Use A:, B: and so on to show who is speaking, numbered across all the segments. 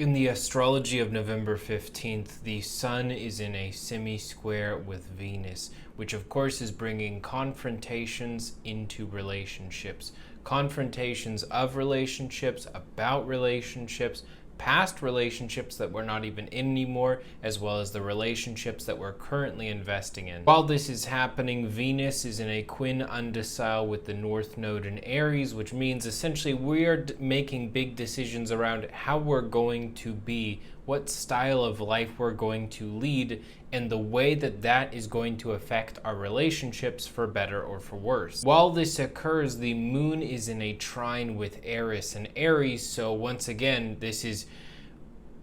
A: In the astrology of November 15th, the Sun is in a semi-square with Venus, which of course is bringing confrontations into relationships. Confrontations of relationships, about relationships, past relationships that we're not even in anymore, as well as the relationships that we're currently investing in. While this is happening, Venus is in a quin-undecile with the North Node in Aries, which means essentially we are making big decisions around how we're going to be, what style of life we're going to lead, and the way that that is going to affect our relationships for better or for worse. While this occurs, the moon is in a trine with Eris and Aries, so once again,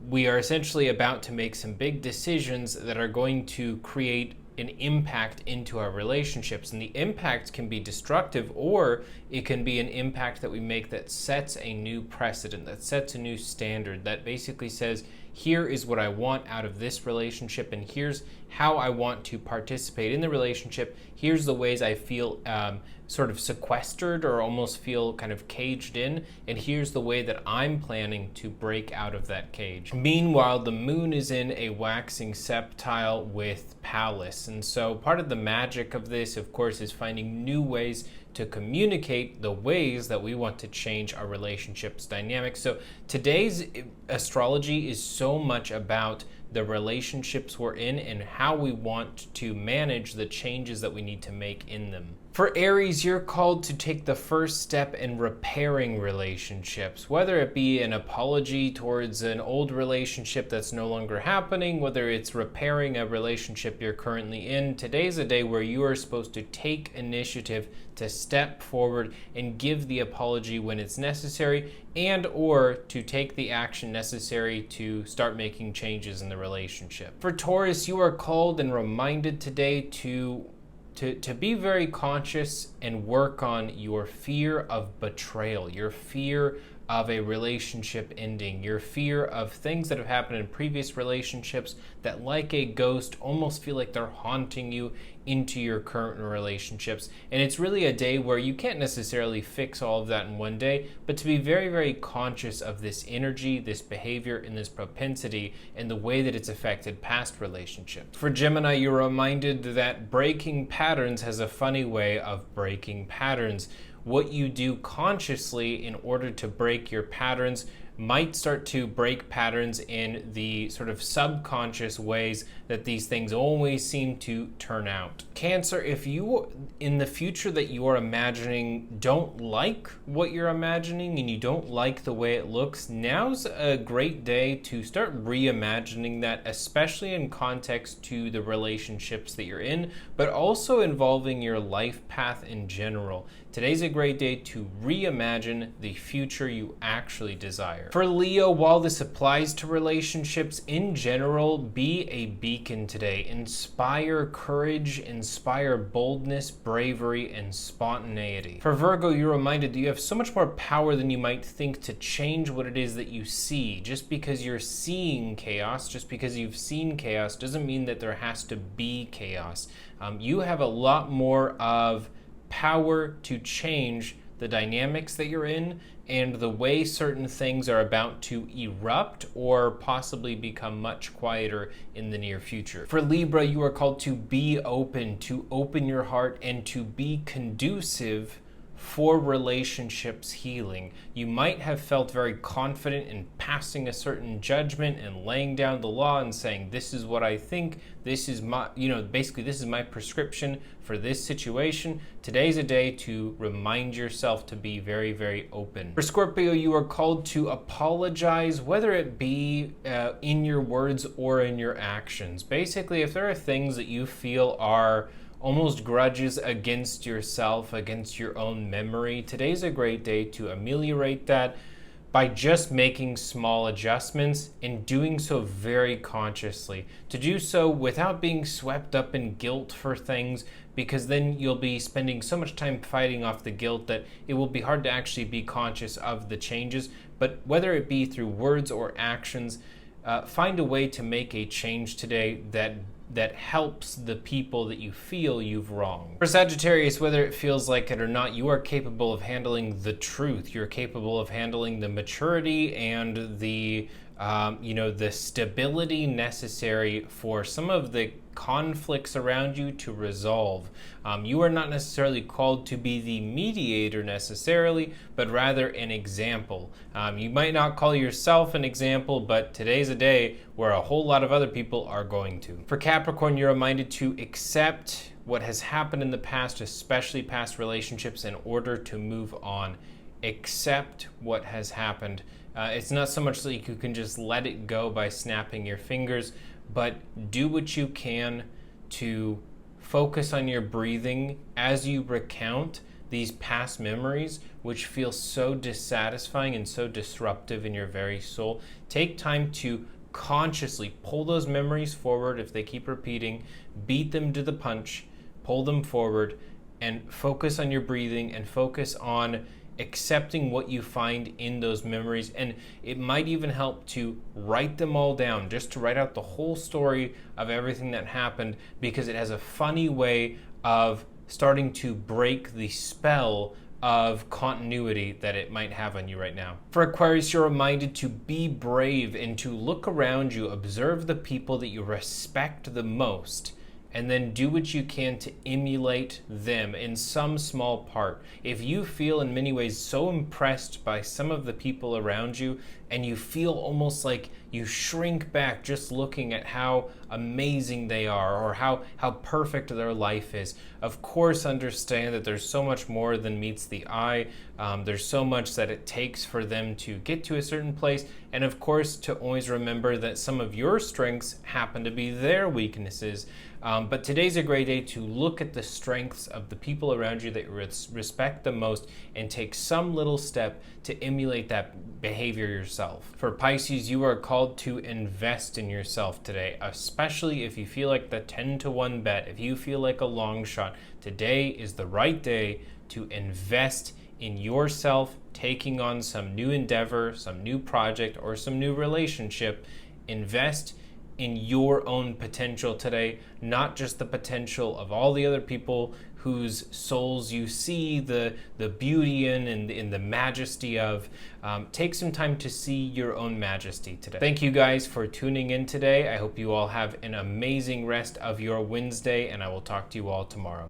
A: we are essentially about to make some big decisions that are going to create an impact into our relationships. And the impact can be destructive, or it can be an impact that we make that sets a new precedent, that sets a new standard, that basically says, here is what I want out of this relationship, and here's how I want to participate in the relationship. Here's the ways I feel sort of sequestered or almost feel kind of caged in, and here's the way that I'm planning to break out of that cage. Meanwhile, the moon is in a waxing septile with Pallas, and so part of the magic of this, of course, is finding new ways to communicate the ways that we want to change our relationships dynamics. So today's astrology is so much about the relationships we're in and how we want to manage the changes that we need to make in them. For Aries, you're called to take the first step in repairing relationships, whether it be an apology towards an old relationship that's no longer happening, whether it's repairing a relationship you're currently in. Today's a day where you are supposed to take initiative to step forward and give the apology when it's necessary, and or to take the action necessary to start making changes in the relationship. For Taurus, you are called and reminded today to be very conscious and work on your fear of betrayal, your fear of a relationship ending, your fear of things that have happened in previous relationships that, like a ghost, almost feel like they're haunting you into your current relationships. And it's really a day where you can't necessarily fix all of that in one day, but to be very, very conscious of this energy, this behavior, and this propensity, and the way that it's affected past relationships. For Gemini, you're reminded that breaking patterns has a funny way of breaking patterns. What you do consciously in order to break your patterns might start to break patterns in the sort of subconscious ways that these things always seem to turn out. Cancer, if you in the future that you are imagining don't like what you're imagining and you don't like the way it looks, now's a great day to start reimagining that, especially in context to the relationships that you're in, but also involving your life path in general. Today's a great day to reimagine the future you actually desire. For Leo, while this applies to relationships in general, be a beacon today. Inspire courage, inspire boldness, bravery, and spontaneity. For Virgo, you're reminded that you have so much more power than you might think to change what it is that you see. Just because you're seeing chaos, just because you've seen chaos, doesn't mean that there has to be chaos. You have a lot more of power to change the dynamics that you're in and the way certain things are about to erupt or possibly become much quieter in the near future. For Libra, you are called to be open, to open your heart, and to be conducive for relationships healing. You might have felt very confident in passing a certain judgment and laying down the law and saying, this is what I think, this is my, basically this is my prescription for this situation. Today's a day to remind yourself to be very, very open. For Scorpio, you are called to apologize, whether it be in your words or in your actions. Basically, if there are things that you feel are almost grudges against yourself, against your own memory, today's a great day to ameliorate that by just making small adjustments and doing so very consciously. To do so without being swept up in guilt for things, because then you'll be spending so much time fighting off the guilt that it will be hard to actually be conscious of the changes. But whether it be through words or actions, find a way to make a change today that helps the people that you feel you've wronged. For Sagittarius, whether it feels like it or not, you are capable of handling the truth. You're capable of handling the maturity and the the stability necessary for some of the conflicts around you to resolve. You are not necessarily called to be the mediator necessarily, but rather an example. You might not call yourself an example, but today's a day where a whole lot of other people are going to. For Capricorn, you're reminded to accept what has happened in the past, especially past relationships, in order to move on. Accept what has happened. It's not so much that you can just let it go by snapping your fingers, but do what you can to focus on your breathing as you recount these past memories, which feel so dissatisfying and so disruptive in your very soul. Take time to consciously pull those memories forward if they keep repeating, beat them to the punch, pull them forward, and focus on your breathing and focus on accepting what you find in those memories. And it might even help to write them all down, just to write out the whole story of everything that happened, because it has a funny way of starting to break the spell of continuity that it might have on you right now. For Aquarius, you're reminded to be brave and to look around you, observe the people that you respect the most, and then do what you can to emulate them in some small part. If you feel in many ways so impressed by some of the people around you, and you feel almost like you shrink back just looking at how amazing they are or how perfect their life is, of course understand that there's so much more than meets the eye. There's so much that it takes for them to get to a certain place, and of course to always remember that some of your strengths happen to be their weaknesses. But today's a great day to look at the strengths of the people around you that you respect the most and take some little step to emulate that behavior yourself. For Pisces, you are called to invest in yourself today, especially if you feel like the 10-to-1 bet, if you feel like a long shot. Today is the right day to invest in yourself, taking on some new endeavor, some new project, or some new relationship. Invest in your own potential today, not just the potential of all the other people whose souls you see the beauty in and the majesty of. Take some time to see your own majesty today. Thank you guys for tuning in today. I hope you all have an amazing rest of your Wednesday, and I will talk to you all tomorrow.